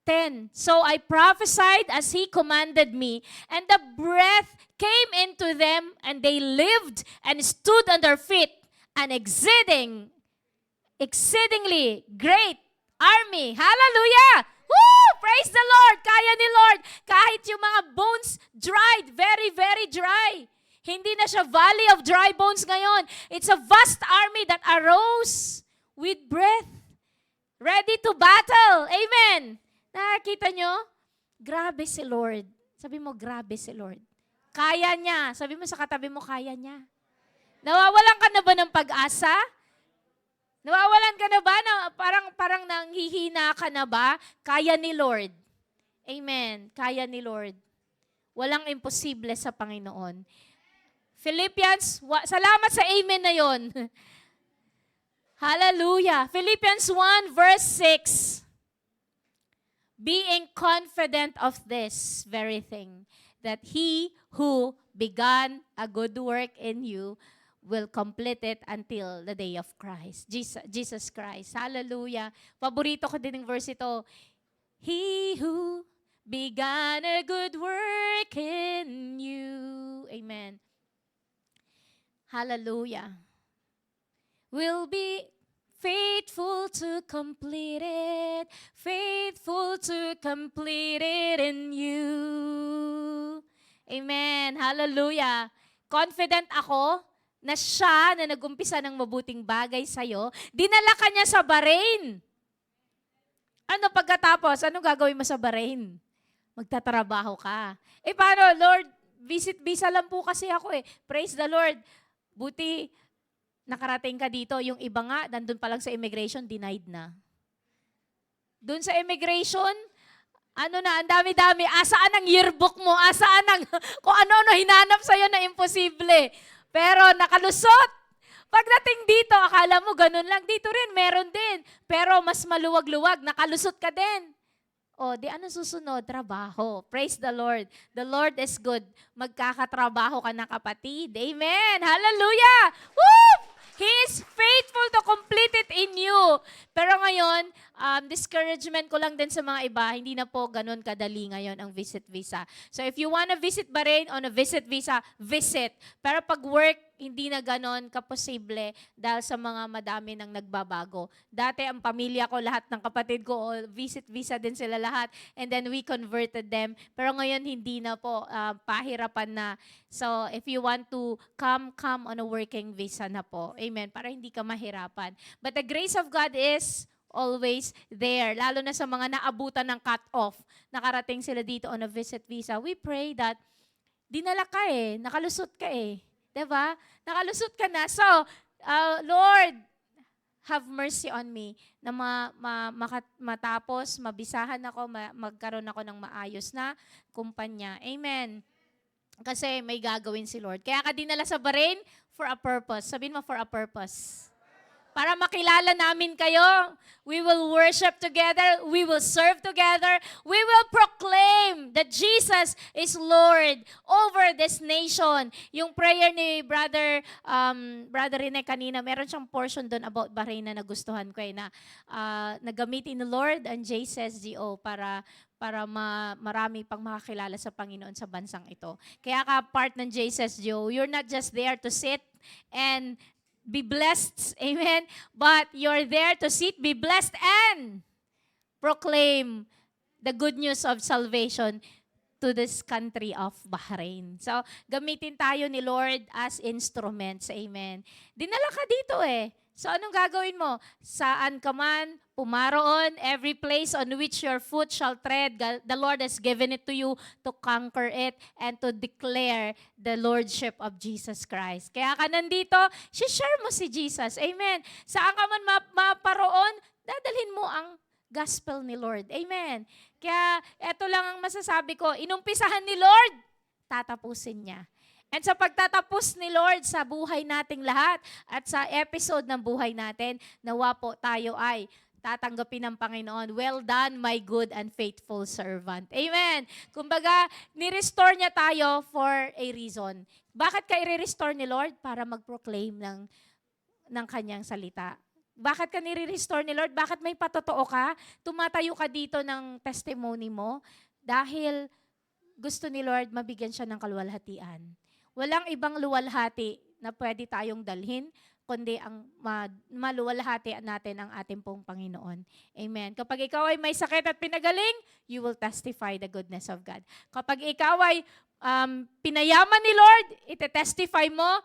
A: 10. So I prophesied as he commanded me, and the breath came into them, and they lived and stood on their feet, an exceedingly great army. Hallelujah! Woo! Praise the Lord! Kaya ni Lord. Kahit yung mga bones dried, very, very dry. Hindi na siya valley of dry bones ngayon. It's a vast army that arose with breath, ready to battle. Amen! Nakakita nyo? Grabe si Lord. Sabi mo, grabe si Lord. Kaya niya. Sabi mo sa katabi mo, kaya niya. Nawawalan ka na ba ng pag-asa? Nawawalan ka na ba? Parang nanghihina ka na ba? Kaya ni Lord. Amen. Kaya ni Lord. Walang imposible sa Panginoon. Philippians, salamat sa amen na yon. Hallelujah. Philippians 1 verse 6. Being confident of this very thing, that he who began a good work in you will complete it until the day of Christ. Jesus Christ. Hallelujah. Paborito ko din ng verse ito. He who began a good work in you. Amen. Hallelujah. Will be faithful to complete it. Faithful to complete it in you. Amen. Hallelujah. Confident ako na siya na nag-umpisa ng mabuting bagay sa'yo, dinala ka niya sa Bahrain. Ano pagkatapos? Anong gagawin mo sa Bahrain? Magtatrabaho ka. Paano, Lord? Visa lang po kasi ako eh. Praise the Lord. Buti, nakarating ka dito. Yung iba nga, nandun pa lang sa immigration, denied na. Doon sa immigration, ang dami-dami. Asaan ang yearbook mo? Asaan ang, kung ano-ano hinanap sa'yo na imposible. Pero nakalusot. Pagdating dito, akala mo ganun lang. Dito rin, meron din. Pero mas maluwag-luwag, nakalusot ka din. Di ano susunod? Trabaho. Praise the Lord. The Lord is good. Magkakatrabaho ka na kapatid. Amen. Hallelujah. Woo! He is faithful to complete it in you. Pero ngayon, discouragement ko lang din sa mga iba, hindi na po ganun kadali ngayon ang visit visa. So if you wanna visit Bahrain on a visit visa, visit. Pero pag work, hindi na ganon kaposible dahil sa mga madami nang nagbabago. Dati ang pamilya ko, lahat ng kapatid ko, visit visa din sila lahat. And then we converted them. Pero ngayon hindi na po, pahirapan na. So if you want to come on a working visa na po. Amen. Para hindi ka mahirapan. But the grace of God is always there. Lalo na sa mga naabutan ng cut-off. Nakarating sila dito on a visit visa. We pray that dinala ka nakalusot ka Diba? Nakalusot ka na. So, Lord, have mercy on me na matapos, mabisahan ako, magkaroon ako ng maayos na kumpanya. Amen. Kasi may gagawin si Lord. Kaya ka dinala sa Bahrain for a purpose. Sabihin mo, for a purpose. para makilala namin kayo. We will worship together. We will serve together. We will proclaim that Jesus is Lord over this nation. Yung prayer ni Brother Rene kanina, meron siyang portion doon about Bahrain na nagustuhan ko na nagamitin ni Lord ang JCSGO para marami pang makakilala sa Panginoon sa bansang ito. Kaya ka part ng JCSGO, you're not just there to sit and be blessed, amen? But you're there to sit, be blessed, and proclaim the good news of salvation to this country of Bahrain. So, gamitin tayo ni Lord as instruments, amen? Dinala ka dito So, anong gagawin mo? Saan ka man, pumaroon, every place on which your foot shall tread, the Lord has given it to you to conquer it and to declare the Lordship of Jesus Christ. Kaya ka nandito, share mo si Jesus. Amen. Saan ka man maparoon, dadalhin mo ang gospel ni Lord. Amen. Kaya eto lang ang masasabi ko, inumpisahan ni Lord, tatapusin niya. And sa pagtatapos ni Lord sa buhay nating lahat at sa episode ng buhay natin, nawa po tayo ay tatanggapin ng Panginoon. Well done, my good and faithful servant. Amen. Kumbaga, ni-restore niya tayo for a reason. Bakit ka i-restore ni Lord? Para mag-proclaim ng kanyang salita. Bakit ka nire-restore ni Lord? Bakit may patotoo ka? Tumatayo ka dito ng testimony mo dahil gusto ni Lord mabigyan siya ng kaluwalhatian. Walang ibang luwalhati na pwede tayong dalhin, kundi ang maluwalhati natin ang ating pong Panginoon. Amen. Kapag ikaw ay may sakit at pinagaling, you will testify the goodness of God. Kapag ikaw ay pinayaman ni Lord, ite-testify mo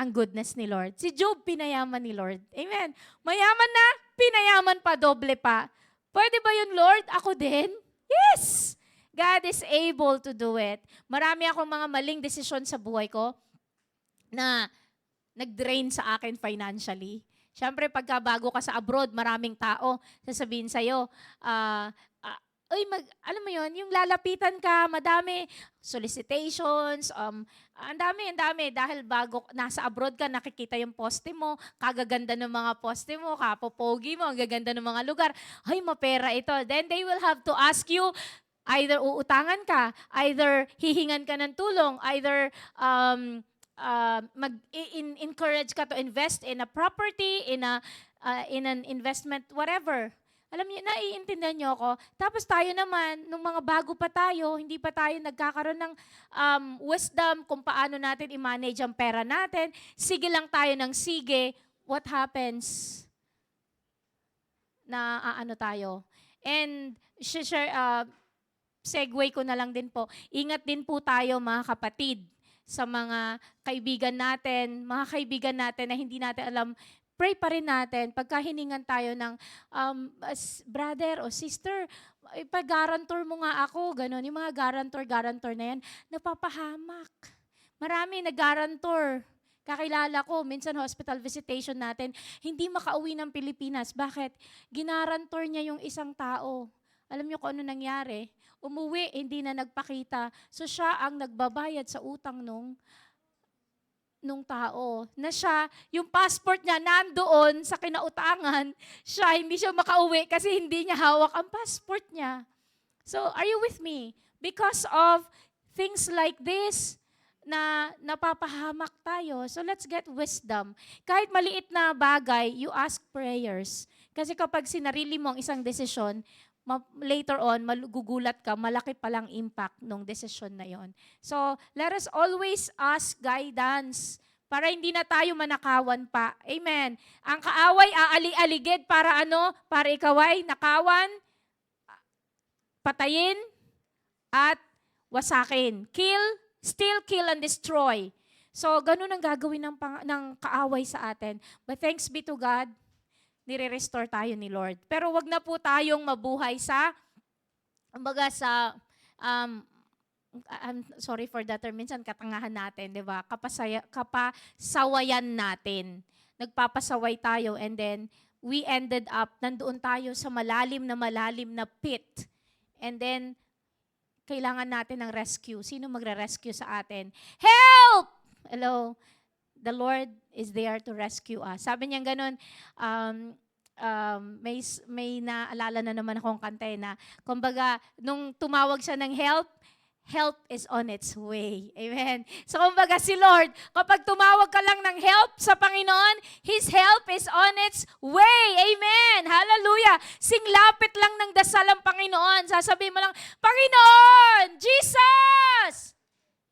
A: ang goodness ni Lord. Si Job, pinayaman ni Lord. Amen. Mayaman na, pinayaman pa, doble pa. Pwede ba yun, Lord? Ako din? Yes! God is able to do it. Marami akong mga maling desisyon sa buhay ko na nag-drain sa akin financially. Siyempre, pagka bago ka sa abroad, maraming tao sasabihin sa'yo, alam mo yon, yung lalapitan ka, madami, solicitations, ang dami, dahil bago nasa abroad ka, nakikita yung poste mo, kagaganda ng mga poste mo, kapopogi mo, ang gaganda ng mga lugar, ay, mapera ito. Then they will have to ask you, either uutangan ka, either hihingan ka ng tulong, either encourage ka to invest in a property, in an investment, whatever. Alam niyo, naiintindihan niyo ako. Tapos tayo naman, nung mga bago pa tayo, hindi pa tayo nagkakaroon ng wisdom kung paano natin i-manage ang pera natin. Sige lang tayo ng sige. What happens? Na tayo. And segue ko na lang din po. Ingat din po tayo mga kapatid sa mga kaibigan natin na hindi natin alam, pray pa rin natin. Pagka hiningan tayo ng brother o sister, ipag-guarantor mo nga ako, gano'n. Yung mga guarantor na yan, napapahamak. Marami nag-guarantor. Kakilala ko, minsan hospital visitation natin, hindi makauwi ng Pilipinas. Bakit? Ginarantor niya yung isang tao. Alam niyo kung ano nangyari? Umuwi, hindi na nagpakita. So siya ang nagbabayad sa utang nung tao. Na siya, yung passport niya nandoon sa kinautangan, hindi siya makauwi kasi hindi niya hawak ang passport niya. So, are you with me? Because of things like this, na napapahamak tayo. So, let's get wisdom. Kahit maliit na bagay, you ask prayers. Kasi kapag sinarili mo ang isang desisyon, later on, magugulat ka, malaki palang impact ng desisyon na yon. So, let us always ask guidance para hindi na tayo manakawan pa. Amen. Ang kaaway, aali-aligid para ano? Para ikaw ay nakawan, patayin, at wasakin. Kill, steal, kill, and destroy. So, ganun ang gagawin ng kaaway sa atin. But thanks be to God, nire-restore tayo ni Lord. Pero wag na po tayong mabuhay I'm sorry for that term, minsan katangahan natin, di ba? Kapasawayan natin. Nagpapasaway tayo and then we ended up, nandoon tayo sa malalim na pit. And then, kailangan natin ng rescue. Sino magre-rescue sa atin? Help! Hello? the Lord is there to rescue us. Sabi niya ganun, may naalala na naman akong kanta na, kumbaga, nung tumawag siya ng help, help is on its way. Amen. So kumbaga si Lord, kapag tumawag ka lang ng help sa Panginoon, His help is on its way. Amen. Hallelujah. Singlapit lang ng dasal ang Panginoon. Sasabihin mo lang, Panginoon, Jesus!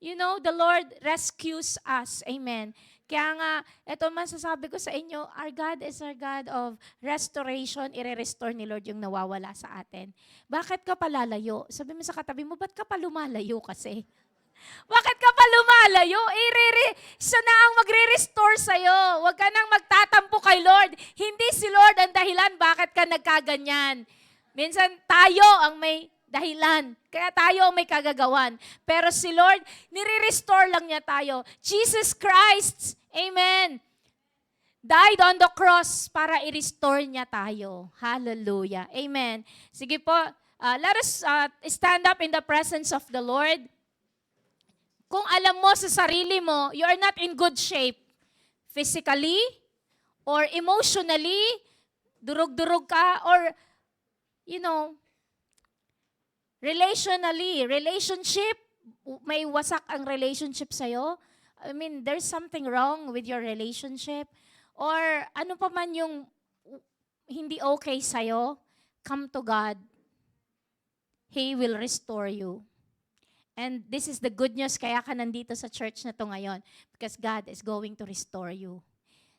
A: You know, the Lord rescues us. Amen. Kaya nga, ito masasabi ko sa inyo, our God is our God of restoration. Ire-restore ni Lord yung nawawala sa atin. Bakit ka palalayo? Sabi mo sa katabi mo, ba't ka pa lumalayo kasi? Bakit ka pa lumalayo? Siya na ang magre-restore sa'yo. Huwag ka nang magtatampo kay Lord. Hindi si Lord ang dahilan bakit ka nagkaganyan. Minsan tayo ang may dahilan. Kaya tayo ang may kagagawan. Pero si Lord, nire-restore lang niya tayo. Jesus Christ, amen, died on the cross para i-restore niya tayo. Hallelujah. Amen. Sige po, let us stand up in the presence of the Lord. Kung alam mo sa sarili mo, you are not in good shape. Physically, or emotionally, durog-durog ka, or, relationship, may wasak ang relationship sa'yo. I mean, there's something wrong with your relationship. Or ano pa man yung hindi okay sa'yo, come to God. He will restore you. And this is the good news, kaya ka nandito sa church na to ngayon. Because God is going to restore you.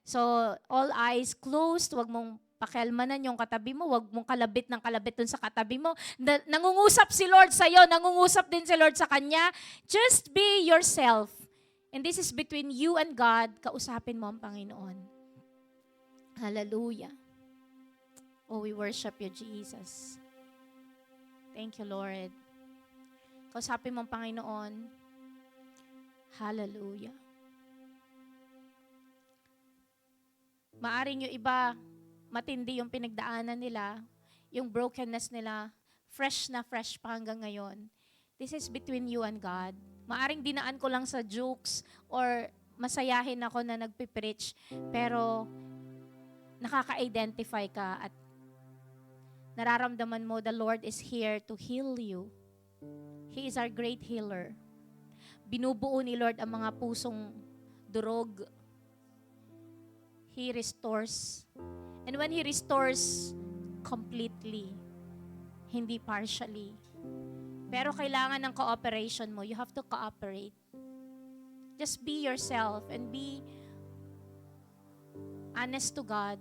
A: So, all eyes closed, wag mong pakialmanan yung katabi mo, wag mong kalabit ng kalabit dun sa katabi mo. Nangungusap si Lord sa'yo, nangungusap din si Lord sa kanya. Just be yourself. And this is between you and God, kausapin mo ang Panginoon. Hallelujah. Oh, we worship you, Jesus. Thank you, Lord. Kausapin mo ang Panginoon. Hallelujah. Maaring yung iba, matindi yung pinagdaanan nila, yung brokenness nila, fresh na fresh pa hanggang ngayon. This is between you and God. Maaring dinaan ko lang sa jokes or masayahin ako na nagpipreach, pero nakaka-identify ka at nararamdaman mo the Lord is here to heal you. He is our great healer. Binubuo ni Lord ang mga pusong durog. He restores. And when He restores completely, hindi partially. Pero kailangan ng cooperation mo. You have to cooperate. Just be yourself and be honest to God.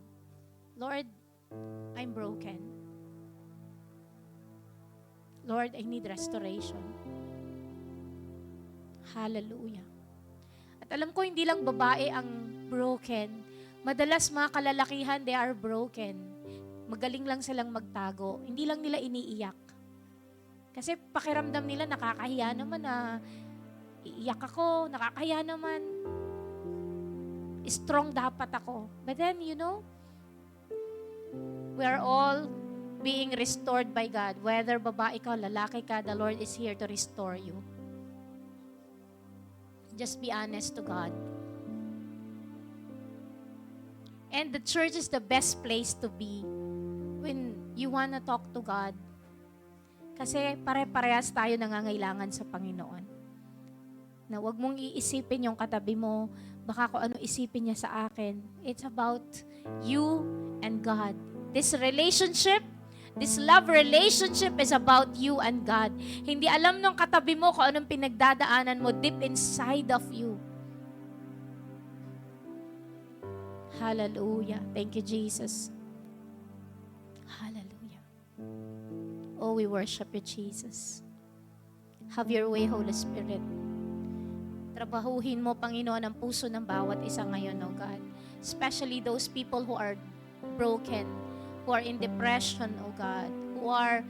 A: Lord, I'm broken. Lord, I need restoration. Hallelujah. At alam ko, hindi lang babae ang broken. Madalas mga kalalakihan, they are broken. Magaling lang silang magtago. Hindi lang nila iniiyak. Kasi pakiramdam nila, nakakahiya naman na iiyak ako, nakakahiya naman. Strong dapat ako. But then, we are all being restored by God. Whether babae ka, lalaki ka, the Lord is here to restore you. Just be honest to God. And the church is the best place to be when you wanna talk to God. Kasi pare-parehas tayo nangangailangan sa Panginoon. Na wag mong iisipin yung katabi mo, baka kung ano isipin niya sa akin. It's about you and God. This relationship, this love relationship is about you and God. Hindi alam ng katabi mo kung anong pinagdadaanan mo deep inside of you. Hallelujah. Thank you, Jesus. Hallelujah. Oh, we worship you, Jesus. Have your way, Holy Spirit. Trabahuhin mo, Panginoon, ang puso ng bawat isa ngayon, oh God. Especially those people who are broken, who are in depression, oh God, who are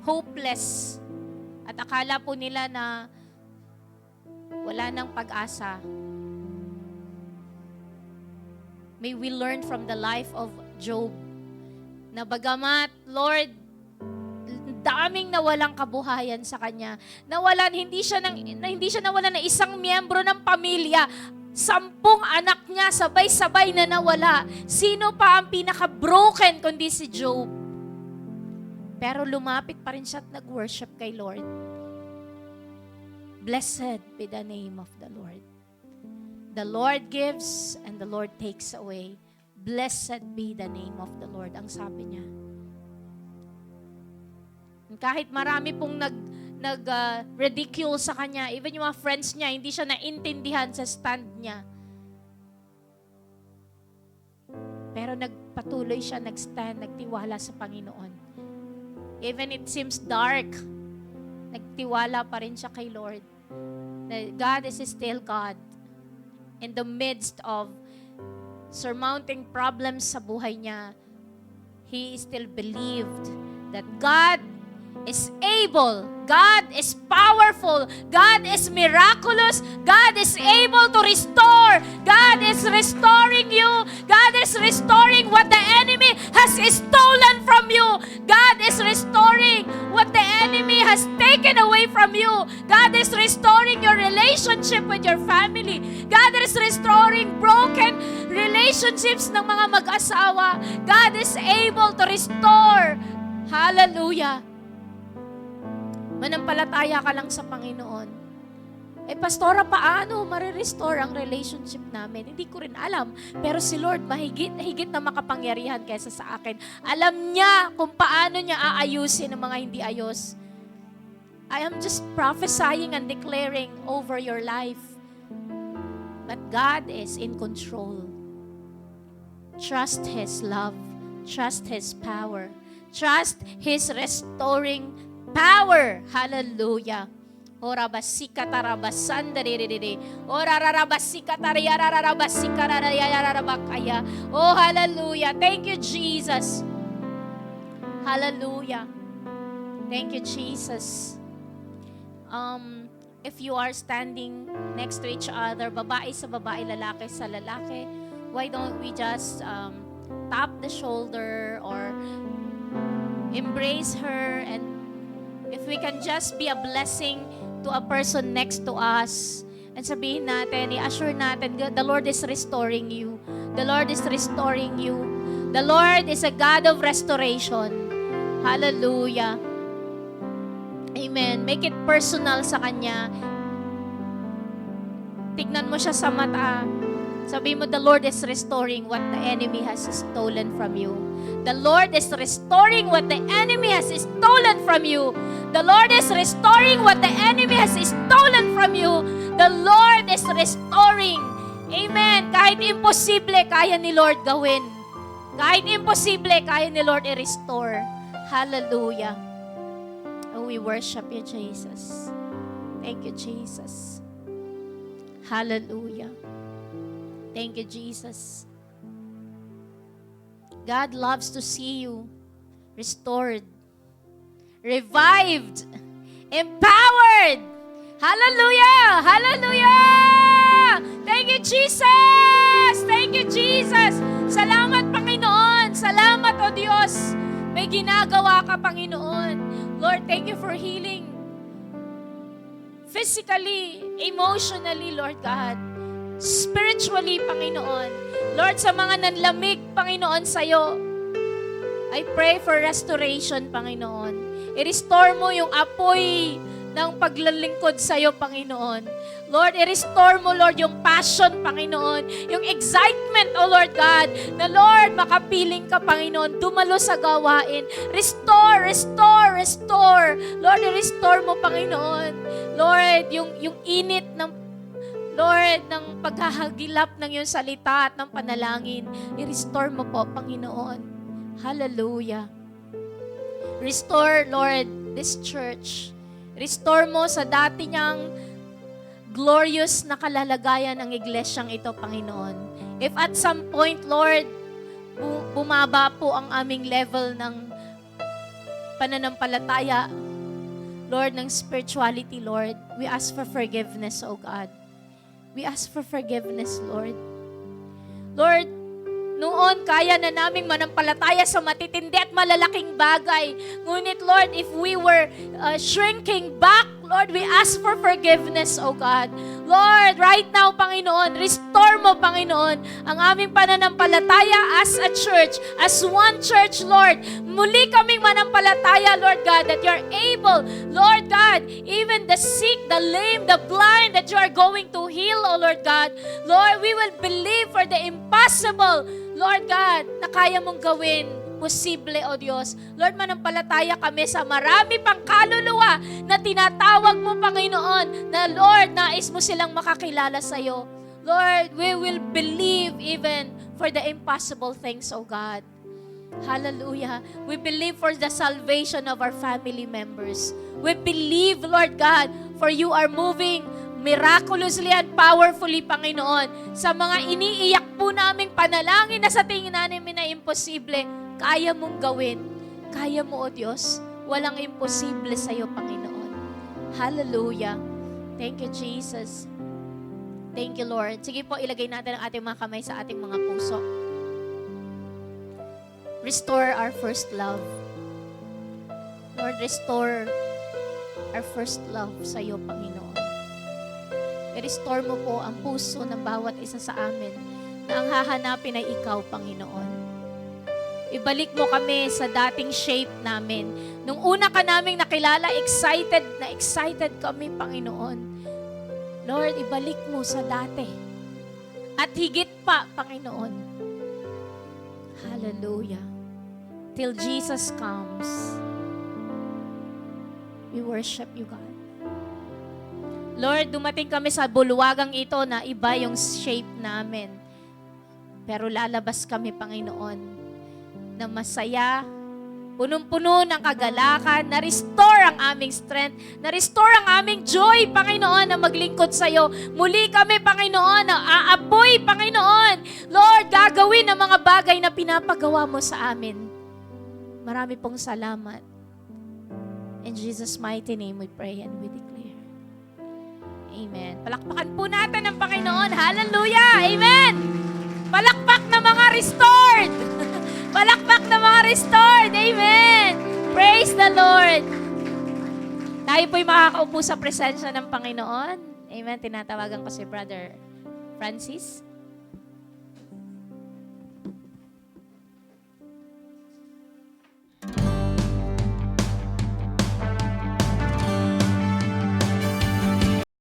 A: hopeless. At akala po nila na wala nang pag-asa. May we learn from the life of Job na bagamat, Lord, daming nawalang kabuhayan sa kanya. Hindi siya nawalan ng isang miyembro ng pamilya. 10 anak niya sabay-sabay na nawala. Sino pa ang pinaka-broken kundi si Job? Pero lumapit pa rin siya at nag-worship kay Lord. Blessed be the name of the Lord. The Lord gives and the Lord takes away. Blessed be the name of the Lord, ang sabi niya. Kahit marami pong ridicule sa kanya, even yung mga friends niya, hindi siya naintindihan sa stand niya. Pero nagpatuloy siya, nagstand, nagtiwala sa Panginoon. Even it seems dark, nagtiwala pa rin siya kay Lord. God is still God. In the midst of surmounting problems sa buhay niya, he still believed that God is able, God is powerful, God is miraculous, God is able to restore, God is restoring you, God is restoring what the enemy has stolen from you, God is restoring what the enemy has taken away from you, God is restoring your relationship with your family, God is restoring broken relationships ng mga mag-asawa, God is able to restore. Hallelujah. Manampalataya ka lang sa Panginoon. Pastora, paano marirestore ang relationship namin? Hindi ko rin alam. Pero si Lord, higit na makapangyarihan kaysa sa akin. Alam niya kung paano niya aayusin ang mga hindi ayos. I am just prophesying and declaring over your life. But God is in control. Trust His love. Trust His power. Trust His restoring power. Hallelujah. Ora basika tarabasan dere. Ora rarabasika tariyararabasika rarayararabakaya. Oh, hallelujah. Thank you, Jesus. Hallelujah. Thank you, Jesus. If you are standing next to each other, babae sa babae, lalaki sa lalaki, why don't we just tap the shoulder or embrace her, and if we can just be a blessing to a person next to us, and sabihin natin, i-assure natin, the Lord is restoring you. The Lord is restoring you. The Lord is a God of restoration. Hallelujah. Amen. Make it personal sa Kanya. Tignan mo siya sa mata. Sabi mo, the Lord is restoring what the enemy has stolen from you. The Lord is restoring what the enemy has stolen from you. The Lord is restoring what the enemy has stolen from you. The Lord is restoring. Amen. Kahit imposible, kaya ni Lord gawin. Kahit imposible, kaya ni Lord i-restore. Hallelujah. Oh, we worship you, Jesus. Thank you, Jesus. Hallelujah. Thank you, Jesus. God loves to see you restored, revived, empowered. Hallelujah! Hallelujah! Thank you, Jesus! Thank you, Jesus! Salamat, Panginoon! Salamat, O Diyos! May ginagawa ka, Panginoon. Lord, thank you for healing. Physically, emotionally, Lord God. Spiritually, Panginoon. Lord, sa mga nanlamig, Panginoon, sa'yo, I pray for restoration, Panginoon. I-restore mo yung apoy ng paglalingkod sa'yo, Panginoon. Lord, i-restore mo, Lord, yung passion, Panginoon. Yung excitement, O Lord God, na Lord, makapiling ka, Panginoon, dumalo sa gawain. Restore, restore, restore. Lord, i-restore mo, Panginoon. Lord, yung init ng Lord, ng paghahagilap ng iyong salita at ng panalangin, i-restore mo po, Panginoon. Hallelujah. Restore, Lord, this church. Restore mo sa dati niyang glorious na kalalagayan ng iglesyang ito, Panginoon. If at some point, Lord, bumaba po ang aming level ng pananampalataya, Lord, ng spirituality, Lord, we ask for forgiveness, O God. We ask for forgiveness, Lord. Lord, noon kaya na naming manampalataya sa matitindi at malalaking bagay. Ngunit, Lord, if we were shrinking back, Lord, we ask for forgiveness, O God. Lord, right now, Panginoon, restore mo, Panginoon, ang aming pananampalataya as a church, as one church, Lord. Muli kaming manampalataya, Lord God, that you're able, Lord God, even the sick, the lame, the blind, that you are going to heal, O Lord God. Lord, we will believe for the impossible, Lord God, na kaya mong gawin. Posible, O Diyos. Lord, manampalataya kami sa marami pang kaluluwa na tinatawag mo, Panginoon, na Lord, nais mo silang makakilala sa iyo. Lord, we will believe even for the impossible things, O God. Hallelujah. We believe for the salvation of our family members. We believe, Lord God, for you are moving miraculously and powerfully, Panginoon, sa mga iniiyak po naming panalangin na sa tingin namin na imposible. Kaya mong gawin. Kaya mo, O Diyos. Walang imposible sa iyo, Panginoon. Hallelujah. Thank you, Jesus. Thank you, Lord. Sige po, ilagay natin ang ating mga kamay sa ating mga puso. Restore our first love. Lord, restore our first love sa iyo, Panginoon. I-restore mo po ang puso ng bawat isa sa amin na ang hahanapin ay ikaw, Panginoon. Ibalik mo kami sa dating shape namin. Nung una ka naming nakilala, excited kami, Panginoon. Lord, ibalik mo sa dati. At higit pa, Panginoon. Hallelujah. Till Jesus comes, we worship you, God. Lord, dumating kami sa bulwagang ito na iba yung shape namin. Pero lalabas kami, Panginoon, na masaya, punong-puno ng kagalakan, na-restore ang aming strength, na-restore ang aming joy, Panginoon, na maglingkod sa iyo. Muli kami, Panginoon, na aapoy, Panginoon. Lord, gagawin ang mga bagay na pinapagawa mo sa amin. Marami pong salamat. In Jesus' mighty name we pray and we declare. Amen. Palakpakan po natin ang Panginoon. Hallelujah! Amen! Palakpak na mga restored! Palakpak na mga restored. Amen. Praise the Lord. Tayo po'y makakaupo sa presensya ng Panginoon. Amen. Tinatawagan ko si Brother Francis.